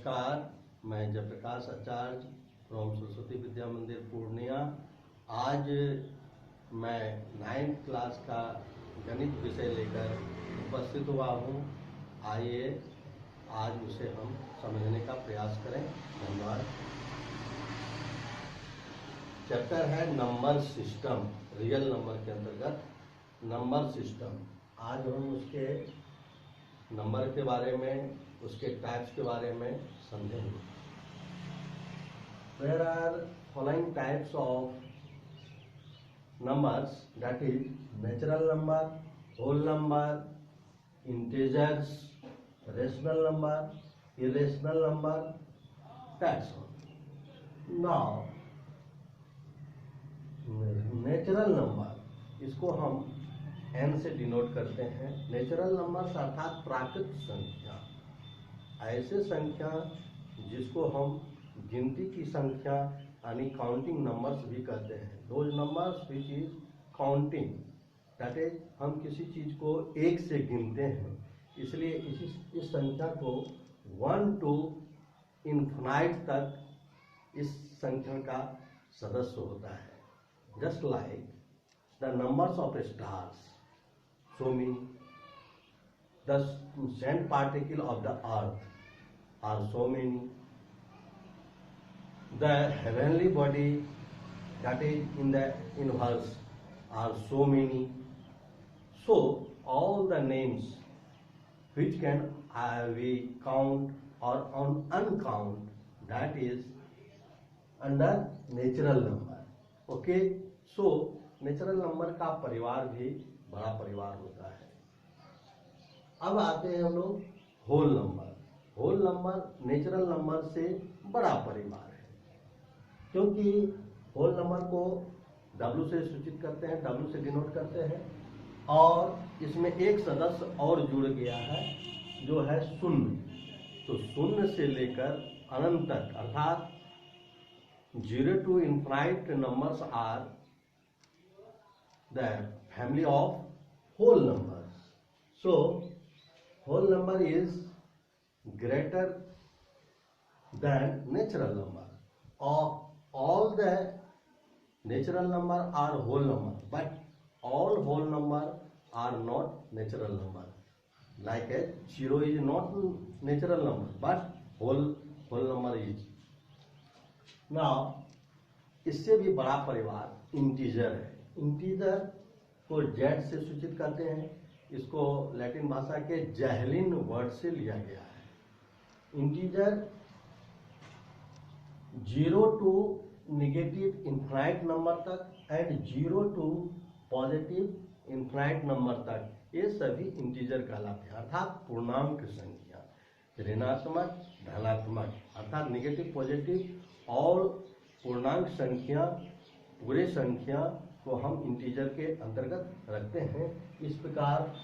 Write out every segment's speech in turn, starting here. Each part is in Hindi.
नमस्कार, मैं जयप्रकाश आचार्य फ्रॉम सरस्वती विद्या मंदिर पूर्णिया। आज मैं 9th क्लास का गणित विषय लेकर उपस्थित हुआ हूँ। आइए आज उसे हम समझने का प्रयास करें। धन्यवाद। चैप्टर है नंबर सिस्टम, रियल नंबर के अंतर्गत नंबर सिस्टम। आज हम उसके नंबर के बारे में, उसके टाइप्स के बारे में समझेंगे। There are following types of numbers, that is natural number, whole number, integers, rational number, irrational number, that's all. Now natural number, इसको हम n से डिनोट करते हैं। नेचुरल नंबर अर्थात प्राकृतिक संख्या, ऐसे संख्या जिसको हम गिनती की संख्या यानी काउंटिंग नंबर्स भी कहते हैं। Those numbers which is counting, that is हम किसी चीज को एक से गिनते हैं, इसलिए इस संख्या को 1 to इन्फिनाइट तक इस संख्या का सदस्य होता है। Just like the numbers of stars, so mean the sand particle of the earth are so many. The heavenly body that is in the universe are so many. So all the names which can we count or uncount, that is under natural number. Okay, so natural number का परिवार भी बड़ा परिवार होता है। अब आते हैं हम लोग whole number. Whole number natural number से बड़ा परिवार है, क्योंकि होल नंबर को W से सूचित करते हैं, W से डिनोट करते हैं, और इसमें एक सदस्य और जुड़ गया है जो है शून्य। तो शून्य से लेकर अनंत तक अर्थात 0 to infinite numbers are the family of whole numbers. So whole number is greater than natural number. All the natural number are whole number, but all whole number are not natural number. Like a 0 is not natural number, but whole number is. Now इससे भी बड़ा परिवार इंटीजर है। इंटीजर को जेड से सूचित करते हैं, इसको लैटिन भाषा के जैहलिन वर्ड से लिया गया है। Integer 0 to negative infinite number तक and 0 to positive infinite number तक, ये सभी इंटीजर कहलाते हैं, अर्थात पूर्णांक संख्या। ऋणात्मक, धनात्मक अर्थात नेगेटिव, पॉजिटिव और पूर्णांक संख्या, पूरे संख्या को हम इंटीजर के अंतर्गत रखते हैं। इस प्रकार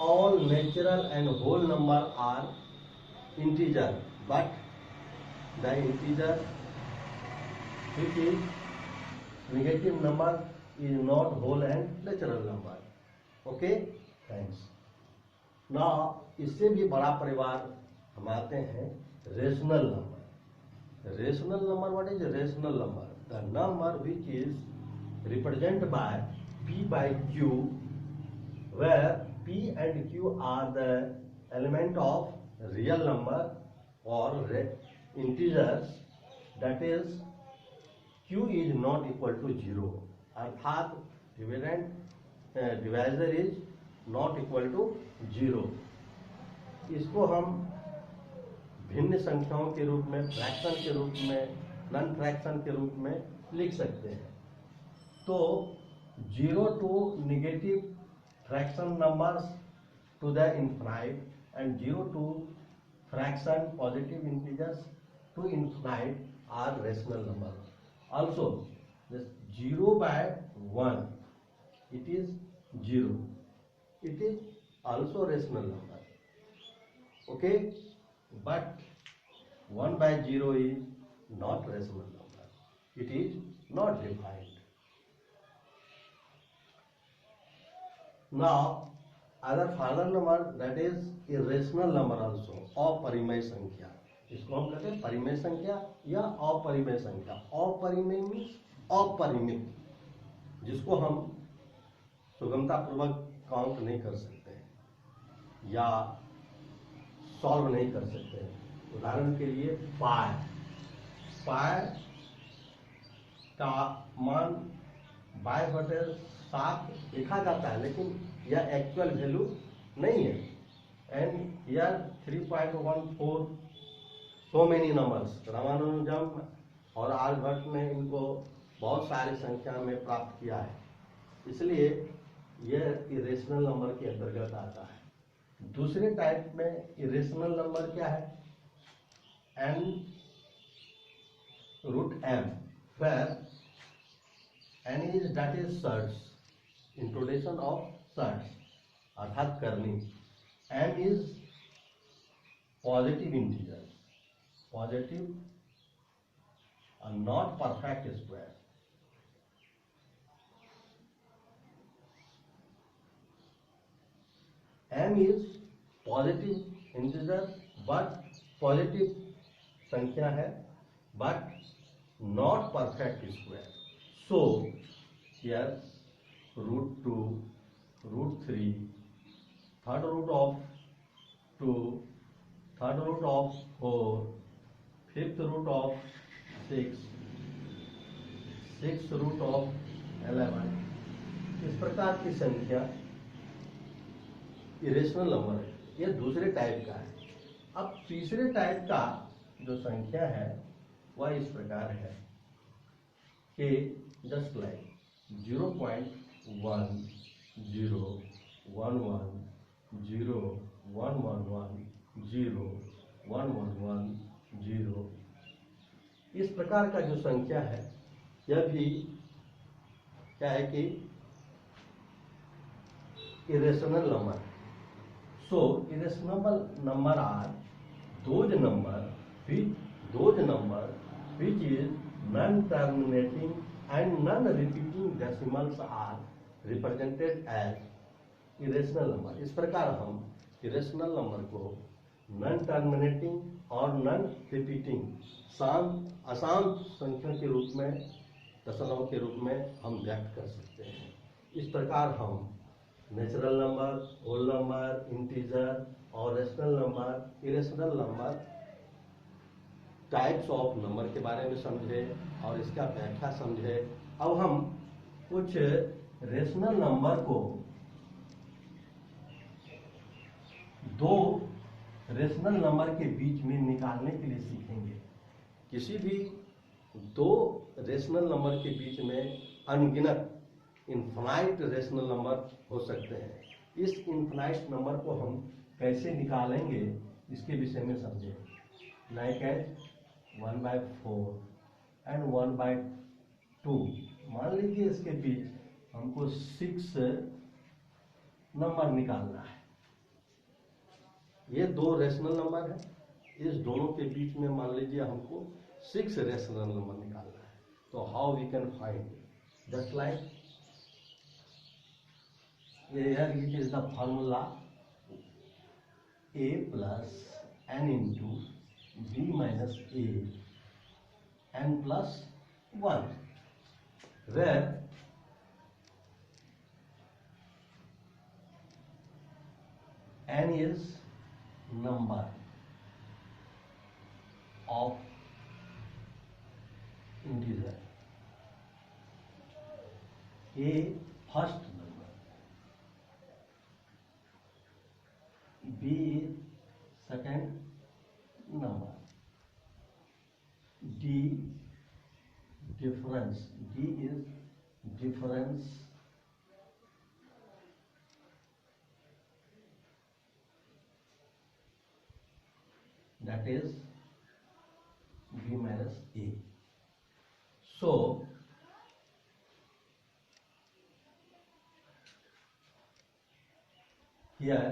all natural and whole number are integer, but the integer which is negative number is not whole and natural number. Okay, thanks. Now इससे भी बड़ा परिवार हम आते हैं rational number. Rational number, what is a rational number? The number which is represented by P by Q, where P and Q are the element of real number or integers, that is Q is not equal to 0, अर्थात divisor is not equal to 0। इसको हम भिन्न संख्याओं के रूप में, फ्रैक्शन के रूप में, नॉन फ्रैक्शन के रूप में लिख सकते हैं। तो 0 to negative fraction numbers to the infinite and 0 to fraction positive integers to infinite are rational number. Also 0 by 1 it is 0, it is also rational number. Okay, but 1 by 0 is not rational number, it is not defined. Now other further number, that is irrational number also, अपरिमेय संख्या। इसको हम कहते हैं परिमेय संख्या या अपरिमेय संख्या। अपरिमेय मीन्स अपरिमित, जिसको हम सुगमता पूर्वक काउंट नहीं कर सकते हैं या सॉल्व नहीं कर सकते हैं। उदाहरण के लिए पाई का मान 22/7 लिखा जाता है, लेकिन यह एक्चुअल वैल्यू नहीं है। And here 3.14 so many numbers, Ramanujan और आर्यभट्ट ने इनको बहुत सारी संख्या में प्राप्त किया है, इसलिए यह इरेशनल नंबर के अंतर्गत आता है। दूसरे टाइप में इरेशनल नंबर क्या है? n root m, where n is that is surds, introduction of surds अर्थात करनी। m is positive integer, positive and not perfect square। m is positive integer but positive संख्या है but not perfect square। So here √2, √3, third root of 2, third root of 4, fifth root of 6, sixth root of 11, इस प्रकार की संख्या इरेशनल नंबर है। यह दूसरे टाइप का है। अब तीसरे टाइप का जो संख्या है वह इस प्रकार है कि जस्ट लाइक 0.1, 0, 1, 1, 0, 1, 1, 1, 0, 1, 1, 1, 0, इस प्रकार का जो संख्या है यह भी क्या है कि इरेशनल नंबर है। So irrational number are those number which is non-terminating and non-repeating decimals are represented as irrational number। इस प्रकार हम irrational number को non-terminating और non-repeating अशांत संख्या के रूप में, दशमलव के रूप में हम व्यक्त कर सकते हैं। इस प्रकार हम natural number, whole number, integer और rational number, irrational number types of number के बारे में समझे और इसका व्याख्या समझे। अब हम कुछ रेशनल नंबर को दो रेशनल नंबर के बीच में निकालने के लिए सीखेंगे। किसी भी दो रेशनल नंबर के बीच में अनगिनत इनफाइनाइट रेशनल नंबर हो सकते हैं। इस इनफाइनाइट नंबर को हम कैसे निकालेंगे इसके विषय में समझें। लाइक एज 1/4 एंड 1/2, मान लीजिए इसके बीच हमको 6 नंबर निकालना है। ये दो रेशनल नंबर है, इस दोनों के बीच में मान लीजिए हमको 6 रेशनल नंबर निकालना है। तो how we can find? Just like here it is the formula a plus n into b minus a n plus 1, where n is number of integer, a first number, b is second number, d difference, d is difference that is b minus a. So here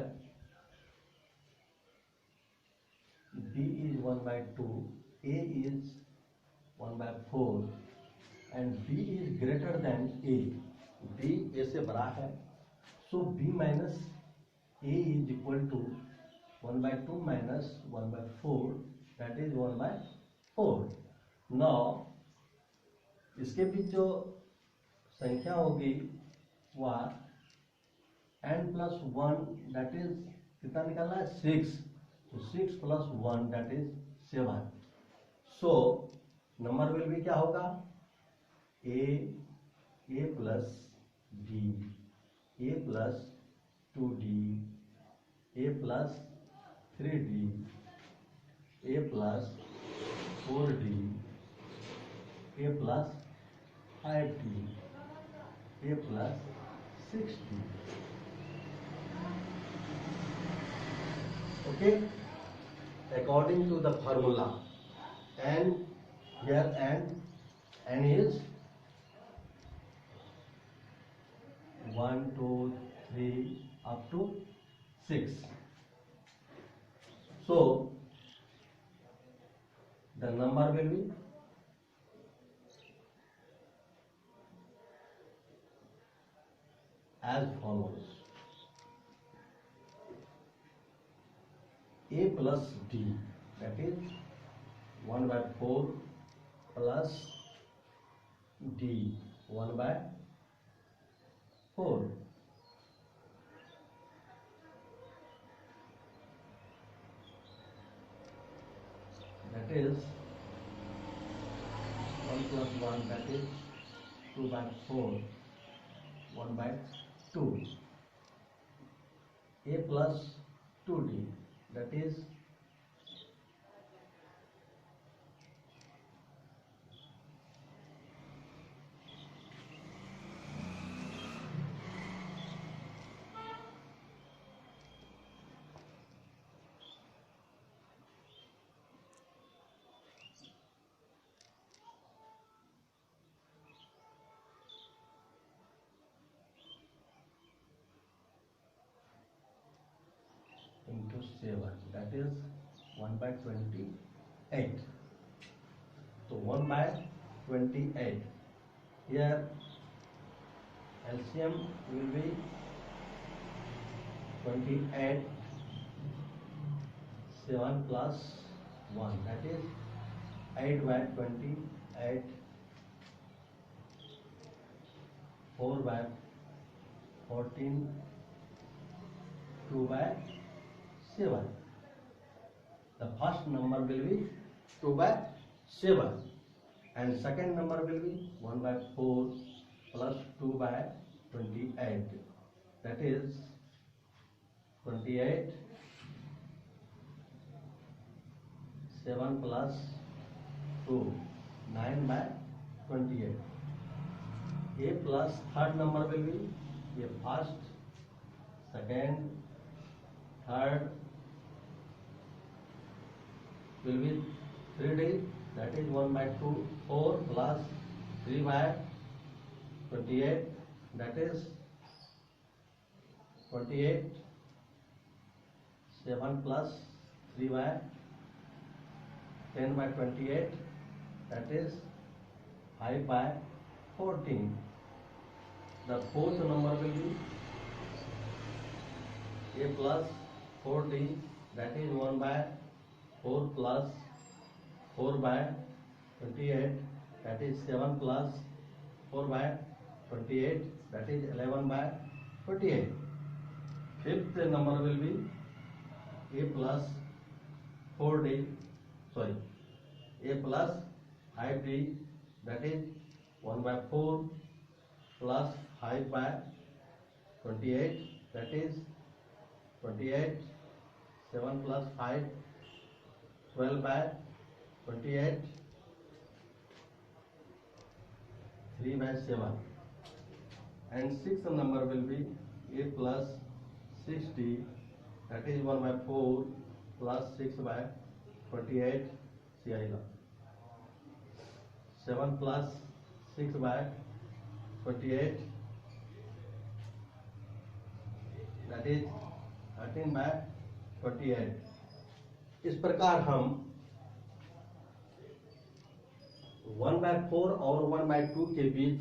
b is 1/2, a is 1/4 and b is greater than a, b a से बड़ा है, so b minus a is equal to 1/2 minus 1/4 that is 1/4। Now इसके बीच जो संख्या होगी वह n+1 दैट इज कितना निकालना है 6, तो 6 + 1 that is 7। So number will भी क्या होगा a plus d, a plus 2d, a plus 3d, a plus 4d, a plus 5d, a plus 6d. Okay, according to the formula, and here n is 1 2 3 up to 6. So the number will be as follows: a plus d, that is 1/4 plus d 1/4. That is 1 plus 1, that is 2/4, 1/2. A plus 2d, that is into 7, that is 1/28. So 1/28. Here LCM will be 28, 7 plus 1, that is 8/28, 4/14, 2/7. The first number will be 2/7 and second number will be 1/4 plus 2/28, that is 28, 7 plus 2, 9/28. A plus third number will be a first, second, third will be 3d, that is 1/2, 4 plus 3/28, that is 28, 7 plus 3/10/28, that is 5/14. The fourth number will be a plus 4d, that is 1/4 plus 4/28, that is 7 plus 4/28, that is 11/28. Fifth number will be a plus 4d, sorry, a plus 5d, that is 1/4 plus 5/28, that is 28, 7 plus 5, 12/28, 3/7. And sixth number will be a plus 6d, that is 1/4 plus 6/28, 7 plus 6/28, that is 13/28. इस प्रकार हम 1/4 और 1/2 के बीच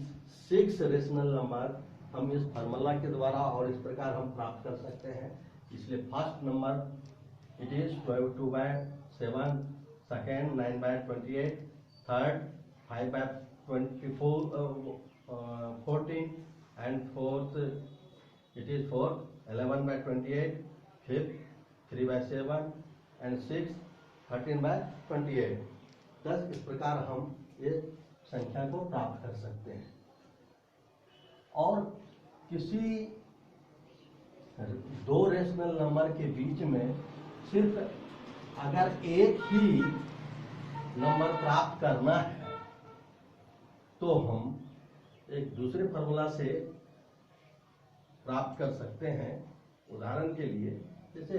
6 रेशनल नंबर हम इस फार्मूला के द्वारा और इस प्रकार हम प्राप्त कर सकते हैं। इसलिए first number it is 2/7, second 9 by 28, third 5 by 24, 14, and fourth it is 4 11 by 28, fifth 3 by 7, and sixth 13 by 28। thus इस प्रकार हम ये संख्या को प्राप्त कर सकते हैं। और किसी दो रेशनल नंबर के बीच में सिर्फ अगर एक ही नंबर प्राप्त करना है तो हम एक दूसरे फॉर्मूला से प्राप्त कर सकते हैं। उदाहरण के लिए जैसे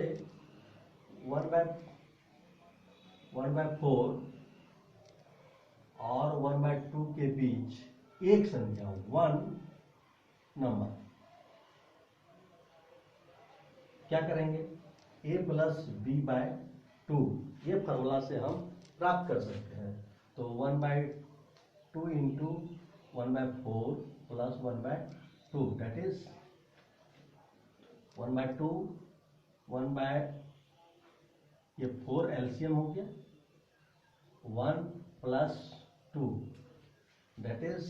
1/4 और 1/2 के बीच एक संख्या 1 नंबर, क्या करेंगे? a प्लस b/2 ये फॉर्मूला से हम प्राप्त कर सकते हैं। तो 1/2 इंटू 1/4 प्लस 1/2 दैट इज 1/2 ये 4 एलसीएम हो गया, 1 plus 2 that is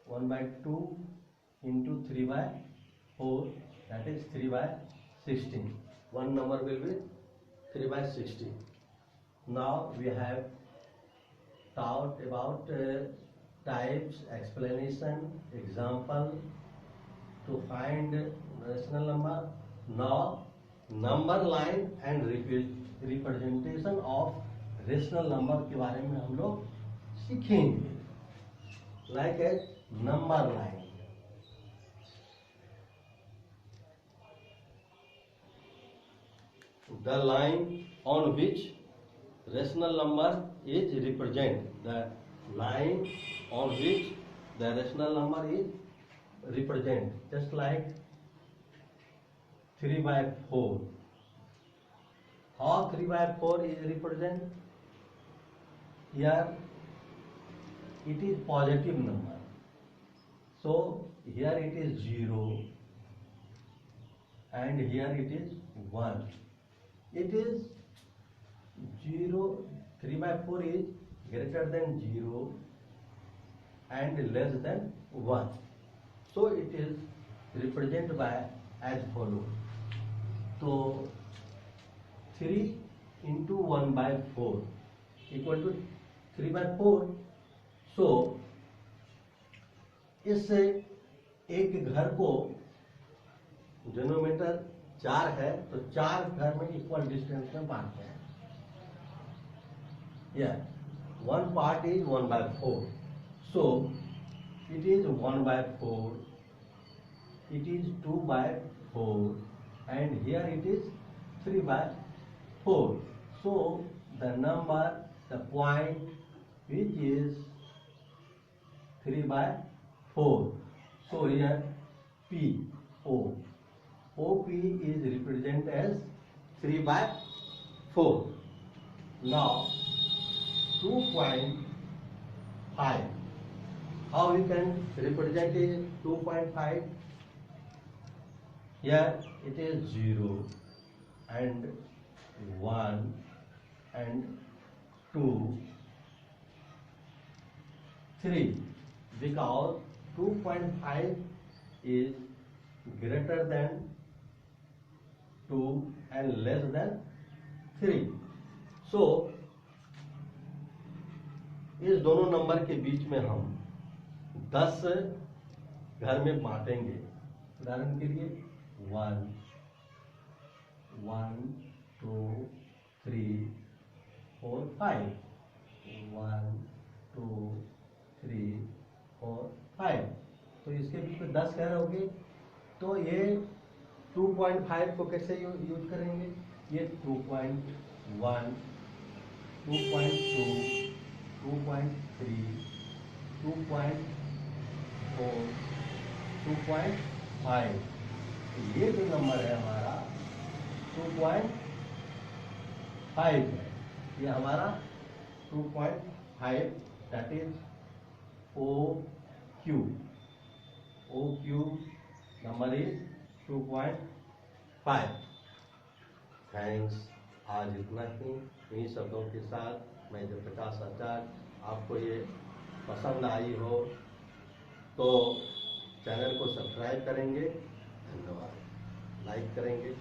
1/2 into 3/4 that is 3/16। one number will be 3/16। now we have taught about types, explanation, example to find rational number। now number line and representation of rational number के बारे में हम लोग सीखेंगे। like a number line, the line on which rational number is represented, the line on which the rational number is represented, just like 3/4। how 3/4 is represented? here it is positive number, so here it is 0 and here it is 1। it is 0, 3/4 is greater than 0 and less than 1, so it is represented by as follows। तो 3 into 1/4 equal to 3/4। so इस एक घर को डिनोमिनेटर 4 है तो 4 घर में इक्वल डिस्टेंस में बांटते हैं। one part is 1/4, so it is 1/4, it is 2/4, and here it is 3/4। so the number, the point which is 3/4, so here PO, OP is represented as 3/4। now 2.5, how we can represent it? 2.5, here it is 0 and 1 and 2, 3, because 2.5 is greater than 2 and less than 3। so इस दोनों नंबर के बीच में हम 10 घर में बांटेंगे। उदाहरण के लिए 1 1 2 3 4 5, 1 2 3 4 5, तो इसके बीच में 10 घर हो गए। तो ये 2.5 को कैसे यूज करेंगे? ये 2.1 2.2 2.3 2.4 2.5, ये जो नंबर है हमारा 2.5 है, ये हमारा 2.5 that is OQ number is 2.5। Thanks. आज इतना ही, इन्हीं शब्दों के साथ मैं जयप्रकाश आचार्य। आपको ये पसंद आई हो तो चैनल को सब्सक्राइब करेंगे, धन्यवाद, लाइक करेंगे।